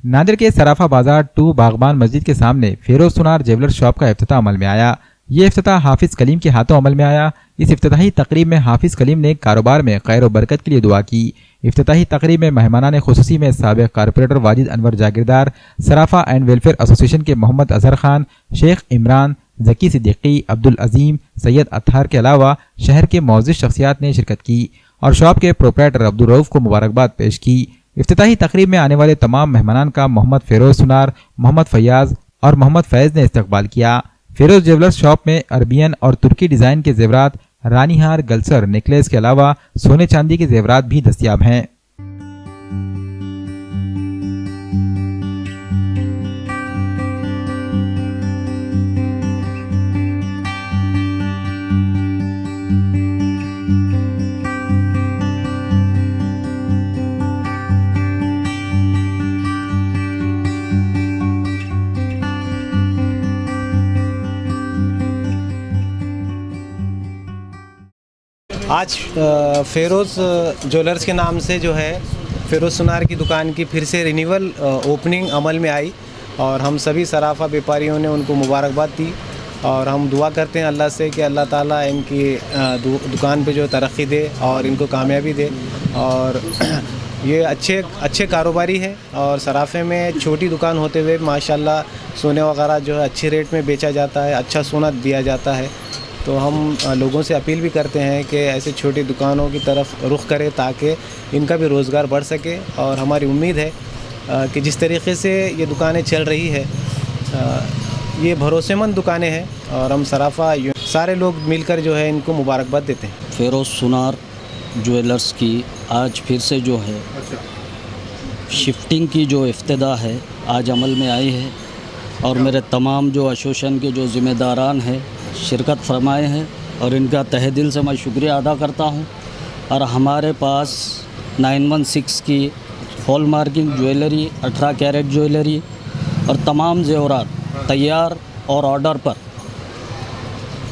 नांदेड़ के सराफा बाजार 2 बागबान मस्जिद के सामने फेरोज सुनार ज्वेलर्स शॉप का इफ्तिताह अमल में आया। ये इफ्तिताह हाफिज कलीम के हाथों अमल में आया। इस इफ्तिताही तकरीब में हाफिज कलीम ने कारोबार में खैर व बरकत के लिए दुआ की। इफ्तिताही तकरीब में मेहमानान खुसूसी में साबिक़ corporator Wajid Anwar Jagirdar, Sarafa and welfare association के मोहम्मद अजहर खान, शेख इमरान, जकी सिद्दीकी, अब्दुल अजीम, सैयद अत्तार के अलावा शहर के मौजूद शख्सियात ने शिरकत की और शॉप के प्रोप्राइटर अब्दुल रऊफ को मुबारकबाद पेश की। इफ्तिताही तकरीब में आने वाले तमाम मेहमानान का मोहम्मद फेरोज सुनार, मोहम्मद फैयाज और मोहम्मद फैज ने इस्तकबाल किया। फेरोज ज्वेलर्स शॉप में अरबियन और तुर्की डिज़ाइन के जेवरात, रानी हार, गलसर, नेकलेस के अलावा सोने चांदी के जेवरात भी दस्तियाब हैं। आज फेरोज़ ज्वेलर्स के नाम से जो है फेरोज़ सुनार की दुकान की फिर से रिन्यूअल ओपनिंग अमल में आई और हम सभी सराफा व्यापारियों ने उनको मुबारकबाद दी और हम दुआ करते हैं अल्लाह से कि अल्लाह ताला इनकी दुकान पे जो तरक्की दे और इनको कामयाबी दे। और ये अच्छे कारोबारी है और सराफे में छोटी दुकान होते हुए माशाल्लाह सोने वगैरह जो है अच्छे रेट में बेचा जाता है, अच्छा सोना दिया जाता है। तो हम लोगों से अपील भी करते हैं कि ऐसे छोटी दुकानों की तरफ रुख करें ताकि इनका भी रोज़गार बढ़ सके। और हमारी उम्मीद है कि जिस तरीके से ये दुकानें चल रही है ये भरोसेमंद दुकानें हैं और हम सराफा सारे लोग मिलकर जो है इनको मुबारकबाद देते हैं। फेरोज़ सुनार ज्वेलर्स की आज फिर से जो है शिफ्टिंग की जो इफ्तिदा है आज अमल में आई है और मेरे तमाम जो एसोसिएशन के जो ज़िम्मेदारान हैं शिरकत फरमाए हैं और इनका तहे दिल से मैं शुक्रिया अदा करता हूं। और हमारे पास 916 की hallmarking jewellery, 18 carat jewellery और तमाम जेवरात तैयार और ऑर्डर पर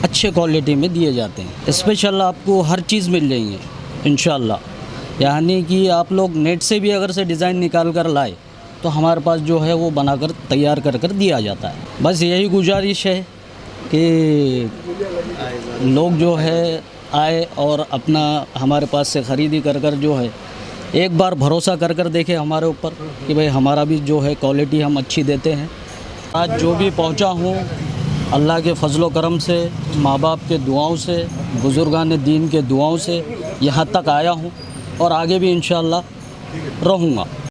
अच्छे क्वालिटी में दिए जाते हैं। स्पेशल आपको हर चीज़ मिल जाएंगे इंशाल्लाह। यानी कि आप लोग नेट से भी अगर से डिज़ाइन निकाल कर लाए तो हमारे पास जो है वो बनाकर तैयार कर दिया जाता है। बस यही गुजारिश है कि लोग जो है आए और अपना हमारे पास से ख़रीदी कर जो है एक बार भरोसा कर देखें हमारे ऊपर कि भाई हमारा भी जो है क्वालिटी हम अच्छी देते हैं। आज जो भी पहुंचा हूं अल्लाह के फजलो करम से, माँ बाप के दुआओं से, बुज़ुर्गान दीन के दुआओं से यहाँ तक आया हूं और आगे भी इंशाअल्लाह रहूँगा।